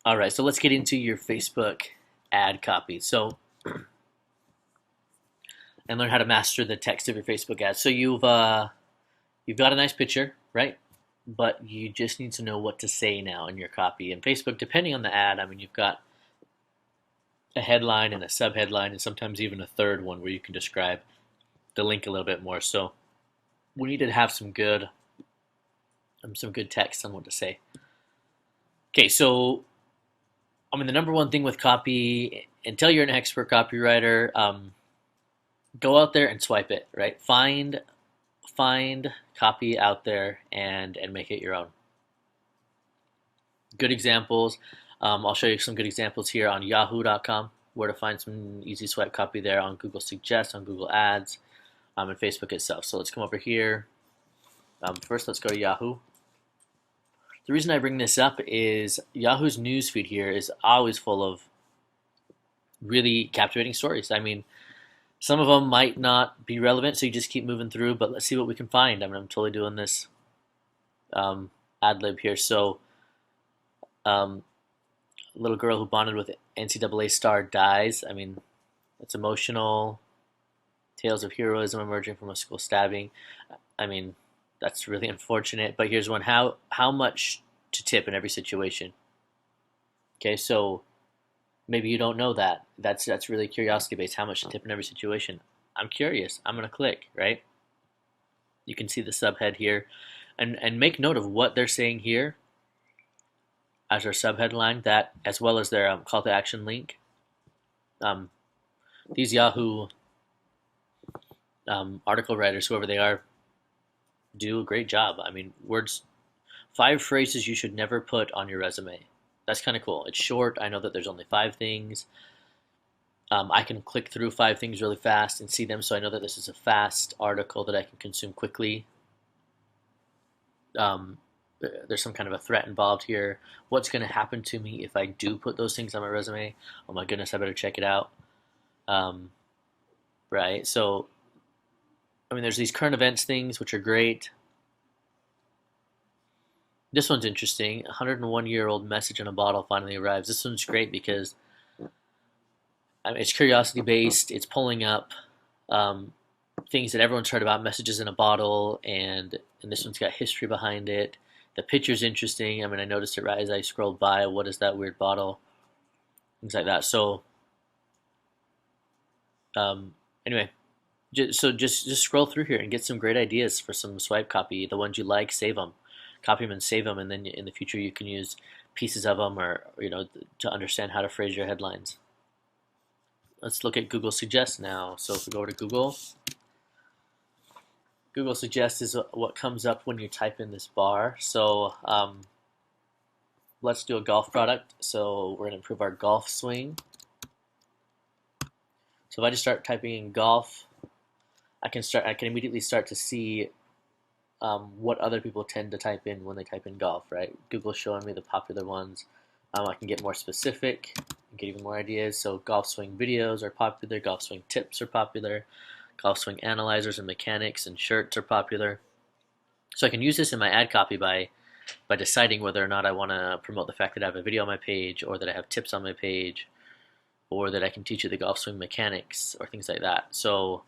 All right, so let's get into your Facebook ad copy. And learn how to master the text of your Facebook ads. So you've got a nice picture, right? But you just need to know what to say now in your copy. And Facebook, depending on the ad, I mean, you've got a headline and a subheadline, and sometimes even a third one where you can describe the link a little bit more. So we need to have some good text on what to say. Okay, so I mean, the number one thing with copy, until you're an expert copywriter, go out there and swipe it, right? Find copy out there and make it your own. Good examples. I'll show you some good examples here on Yahoo.com, where to find some easy swipe copy there on Google Suggest, on Google Ads, and Facebook itself. So let's come over here. First, let's go to Yahoo. The reason I bring this up is Yahoo's newsfeed here is always full of really captivating stories. I mean, some of them might not be relevant, so you just keep moving through, but let's see what we can find. I mean, I'm totally doing this ad lib here. So, um, a little girl who bonded with NCAA star dies. I mean, it's emotional. Tales of heroism emerging from a school stabbing. I mean, that's really unfortunate. But here's one: how much to tip in every situation? Okay, so maybe you don't know that. That's really curiosity based. How much to tip in every situation? I'm curious. I'm gonna click, right? You can see the subhead here, and make note of what they're saying here as their subheadline, that as well as their call to action link. Um, these Yahoo article writers, whoever they are, do a great job. I mean, words, 5 phrases you should never put on your resume. That's kind of cool. It's short. I know that there's only 5 things. I can click through 5 things really fast and see them, so I know that this is a fast article that I can consume quickly. Um, there's some kind of a threat involved here. What's going to happen to me if I do put those things on my resume? Oh my goodness, I better check it out. Um, right. So, I mean, there's these current events things, which are great. This one's interesting. 101-year-old message in a bottle finally arrives. This one's great because I mean, it's curiosity based. It's pulling up um, things that everyone's heard about, messages in a bottle, and this one's got history behind it. The picture's interesting. I mean, I noticed it right as I scrolled by. What is that weird bottle? Things like that. So, um, anyway, just scroll through here and get some great ideas for some swipe copy. The ones you like, save them, copy them and save them, and then in the future you can use pieces of them, or to understand how to phrase your headlines. Let's look at Google Suggest now. So if we go over to Google, Google Suggest is what comes up when you type in this bar. So let's do a golf product. So we're going to improve our golf swing. So if I just start typing in golf, I can immediately start to see what other people tend to type in when they type in golf, right? Google's showing me the popular ones. I can get more specific and get even more ideas. So golf swing videos are popular, golf swing tips are popular, golf swing analyzers and mechanics and shirts are popular. So I can use this in my ad copy by deciding whether or not I want to promote the fact that I have a video on my page, or that I have tips on my page, or that I can teach you the golf swing mechanics, or things like that. So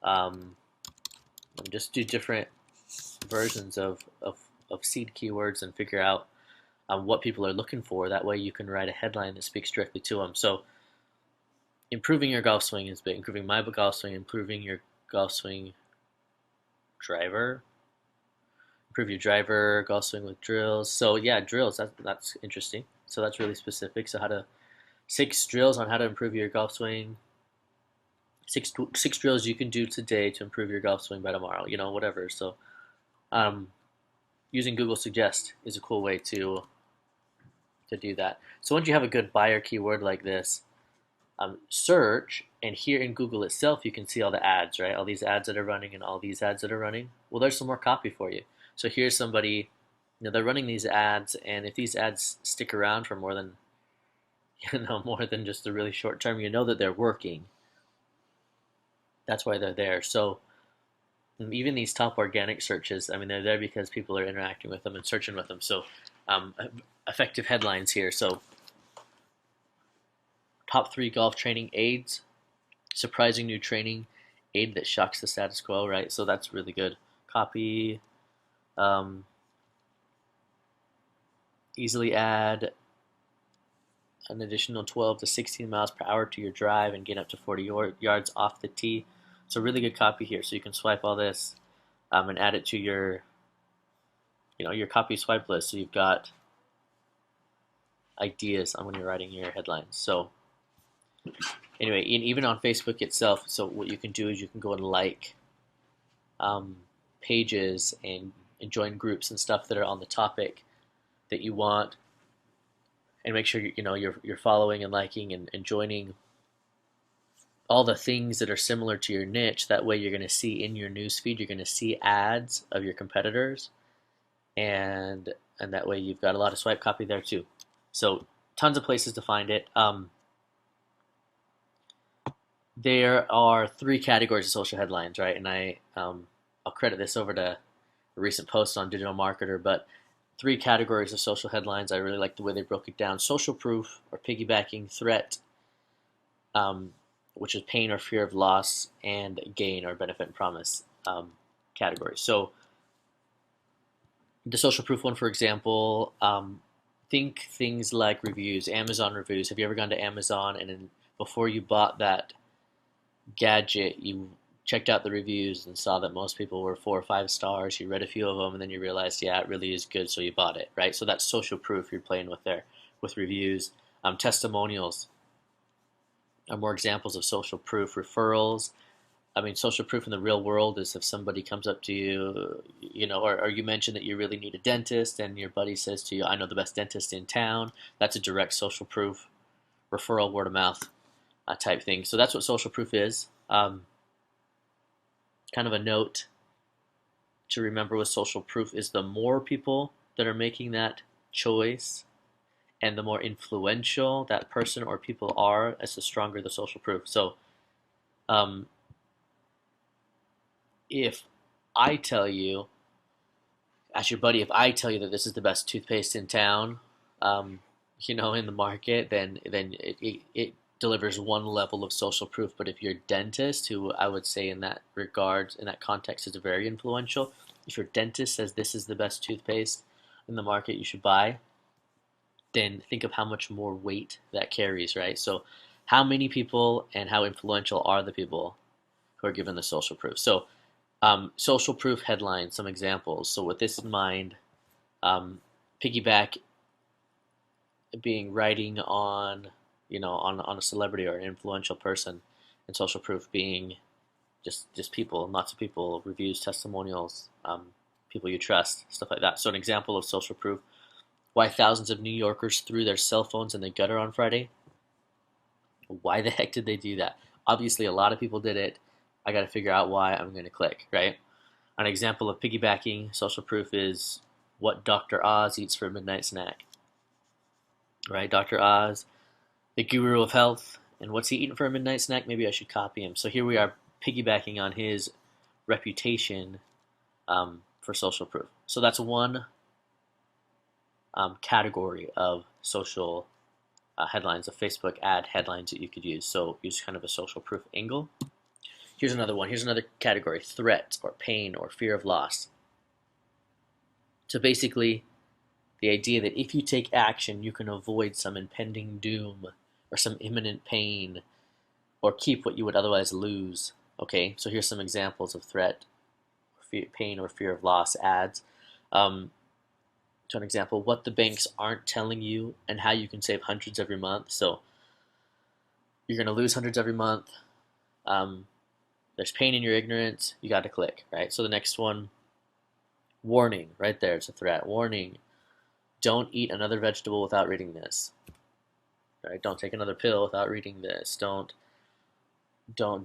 um, just do different versions of seed keywords and figure out what people are looking for. That way you can write a headline that speaks directly to them. So improving your golf swing is big. Improving my golf swing, improving your golf swing driver, improve your driver, golf swing with drills. So yeah, drills, that's interesting. So that's really specific. So 6 drills on how to improve your golf swing. Six drills you can do today to improve your golf swing by tomorrow. Whatever. So um, using Google Suggest is a cool way to do that. So once you have a good buyer keyword like this, search, and here in Google itself, you can see all the ads, right? All these ads that are running and all these ads that are running. Well, there's some more copy for you. So here's somebody, they're running these ads, and if these ads stick around for more than, more than just a really short term, you know that they're working. That's why they're there. So even these top organic searches, I mean, they're there because people are interacting with them and searching with them. So effective headlines here. So top 3 golf training aids, surprising new training aid that shocks the status quo, right? So that's really good. Copy, um, easily add an additional 12 to 16 miles per hour to your drive and get up to 40 yards off the tee. So really good copy here. So you can swipe all this and add it to your, your copy swipe list. So you've got ideas on when you're writing your headlines. So anyway, even on Facebook itself, so what you can do is you can go and like pages and join groups and stuff that are on the topic that you want, and make sure you're following and liking and joining all the things that are similar to your niche. That way, you're going to see in your newsfeed, you're going to see ads of your competitors, and that way you've got a lot of swipe copy there too. So tons of places to find it. There are 3 categories of social headlines, right? And I'll credit this over to a recent post on Digital Marketer, but 3 categories of social headlines. I really like the way they broke it down: social proof or piggybacking, threat, which is pain or fear of loss, and gain or benefit and promise categories. So the social proof one, for example, think things like reviews, Amazon reviews. Have you ever gone to Amazon and before you bought that gadget, you checked out the reviews and saw that most people were 4 or 5 stars? You read a few of them and then you realized, yeah, it really is good, so you bought it, right? So that's social proof you're playing with there, with reviews. Testimonials are more examples of social proof. Referrals. I mean, social proof in the real world is if somebody comes up to you, or you mention that you really need a dentist, and your buddy says to you, "I know the best dentist in town." That's a direct social proof, referral, word of mouth type thing. So that's what social proof is. Kind of a note to remember with social proof is the more people that are making that choice, and the more influential that person or people are, as the stronger the social proof. So, um, if I tell you, as your buddy, if I tell you that this is the best toothpaste in town, in the market, then it delivers one level of social proof. But if your dentist, who I would say in that regard, in that context, is very influential, if your dentist says this is the best toothpaste in the market you should buy, then think of how much more weight that carries, right? So how many people and how influential are the people who are given the social proof? So social proof headlines, some examples. So with this in mind, piggyback being writing on, on a celebrity or an influential person, and social proof being just people, lots of people, reviews, testimonials, people you trust, stuff like that. So an example of social proof: why thousands of New Yorkers threw their cell phones in the gutter on Friday. Why the heck did they do that? Obviously, a lot of people did it. I got to figure out why. I'm going to click, right? An example of piggybacking social proof is what Dr. Oz eats for a midnight snack, right? Dr. Oz, the guru of health, and what's he eating for a midnight snack? Maybe I should copy him. So here we are piggybacking on his reputation for social proof. So that's one category of social headlines, of Facebook ad headlines that you could use. So use kind of a social proof angle. Here's another one. Here's another category: threat or pain or fear of loss. So basically, the idea that if you take action, you can avoid some impending doom or some imminent pain, or keep what you would otherwise lose. Okay, so here's some examples of threat, fear, pain, or fear of loss ads. To an example, what the banks aren't telling you and how you can save hundreds every month. So you're going to lose hundreds every month. There's pain in your ignorance. You got to click, right? So the next one, warning, right there. It's a threat. Warning: don't eat another vegetable without reading this. Right? Don't take another pill without reading this. Don't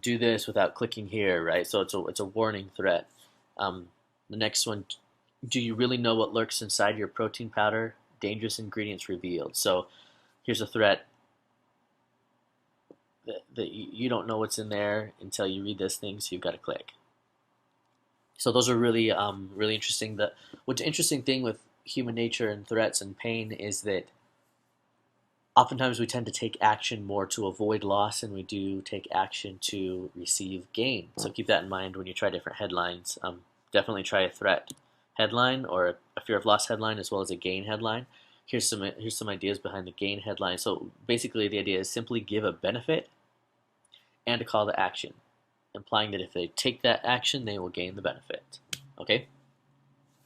do this without clicking here, right? So it's a warning threat. The next one: do you really know what lurks inside your protein powder? Dangerous ingredients revealed. So here's a threat that you don't know what's in there until you read this thing, so you've got to click. So those are really really interesting. What's interesting thing with human nature and threats and pain is that Oftentimes we tend to take action more to avoid loss than we do take action to receive gain. So keep that in mind when you try different headlines. Definitely try a threat headline or a fear of loss headline as well as a gain headline. Here's some ideas behind the gain headline. So basically the idea is simply give a benefit and a call to action, implying that if they take that action, they will gain the benefit. Okay?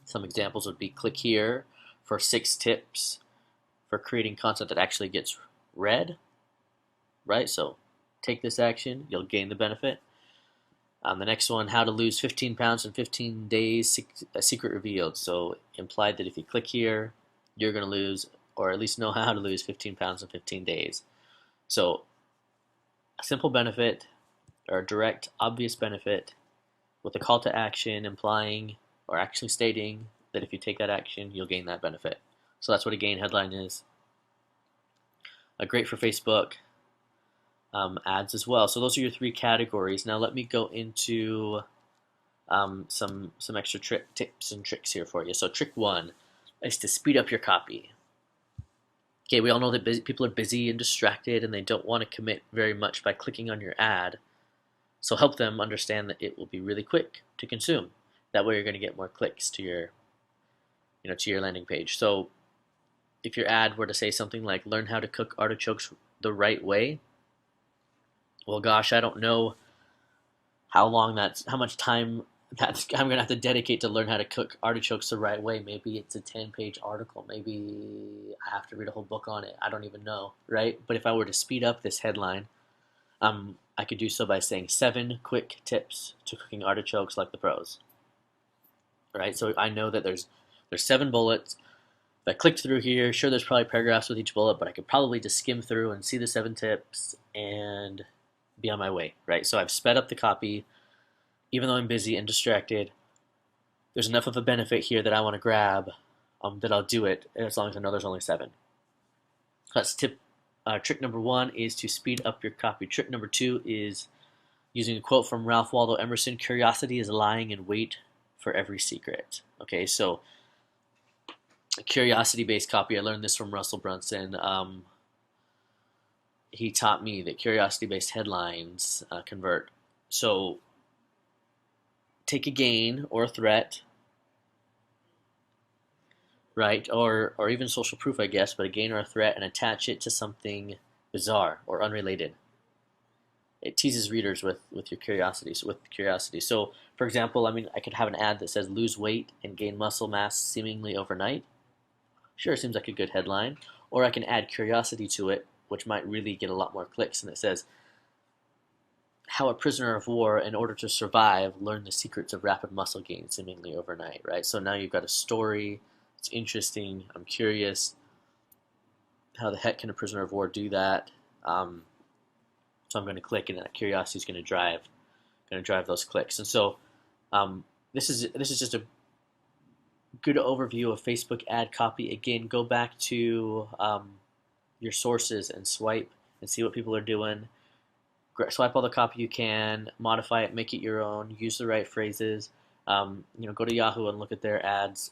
Some examples would be click here for 6 tips for creating content that actually gets read, right? So take this action, you'll gain the benefit. The next one, how to lose 15 pounds in 15 days, a secret revealed. So implied that if you click here, you're going to lose, or at least know how to lose 15 pounds in 15 days. So a simple benefit, or a direct, obvious benefit with a call to action implying or actually stating that if you take that action, you'll gain that benefit. So that's what a gain headline is. Great for Facebook ads as well. So those are your 3 categories. Now let me go into some extra tips and tricks here for you. So trick 1 is to speed up your copy. Okay, we all know that people are busy and distracted and they don't want to commit very much by clicking on your ad. So help them understand that it will be really quick to consume. That way you're going to get more clicks to your landing page. So if your ad were to say something like learn how to cook artichokes the right way, well gosh, I don't know how much time I'm gonna have to dedicate to learn how to cook artichokes the right way. Maybe it's a 10-page article. Maybe I have to read a whole book on it. I don't even know, right? But if I were to speed up this headline, I could do so by saying 7 quick tips to cooking artichokes like the pros. Right? So I know that there's 7 bullets. If I clicked through here, sure, there's probably paragraphs with each bullet, but I could probably just skim through and see the 7 tips and be on my way, right? So I've sped up the copy, even though I'm busy and distracted. There's enough of a benefit here that I want to grab that I'll do it as long as I know there's only 7. That's trick number 1 is to speed up your copy. Trick number 2 is using a quote from Ralph Waldo Emerson: "Curiosity is lying in wait for every secret." Okay, so curiosity-based copy. I learned this from Russell Brunson. He taught me that curiosity-based headlines convert. So take a gain or a threat, right? Or even social proof, I guess, but a gain or a threat, and attach it to something bizarre or unrelated. It teases readers with your curiosity. So, for example, I could have an ad that says lose weight and gain muscle mass seemingly overnight. Sure, seems like a good headline. Or I can add curiosity to it, which might really get a lot more clicks, and it says how a prisoner of war, in order to survive, learned the secrets of rapid muscle gain seemingly overnight, right? So now you've got a story. It's interesting. I'm curious. How the heck can a prisoner of war do that? So I'm going to click, and that curiosity is going to drive those clicks. And so this is just a good overview of Facebook ad copy. Again, go back to your sources and swipe and see what people are doing. Swipe all the copy you can, modify it, make it your own, use the right phrases. Go to Yahoo and look at their ads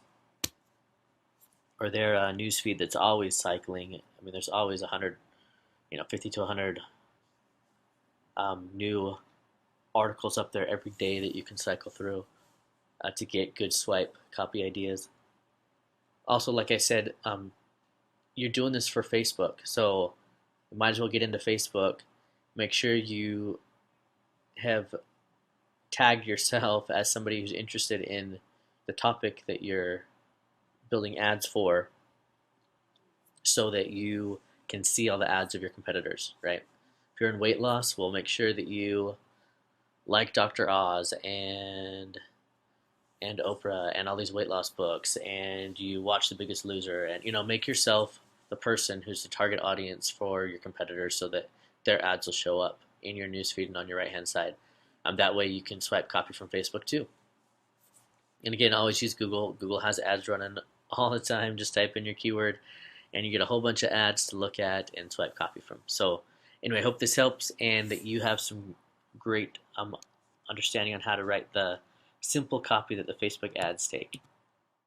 or their news feed that's always cycling. There's always 100, 50 to 100 new articles up there every day that you can cycle through to get good swipe copy ideas. Also, like I said, you're doing this for Facebook, so you might as well get into Facebook. Make sure you have tagged yourself as somebody who's interested in the topic that you're building ads for, so that you can see all the ads of your competitors, right? If you're in weight loss, well, make sure that you like Dr. Oz and Oprah and all these weight loss books, and you watch The Biggest Loser, and make yourself the person who's the target audience for your competitors, so that their ads will show up in your newsfeed and on your right hand side. That way you can swipe copy from Facebook too. And again, always use Google. Google has ads running all the time. Just type in your keyword and you get a whole bunch of ads to look at and swipe copy from. So anyway, I hope this helps and that you have some great understanding on how to write the simple copy that the Facebook ads take.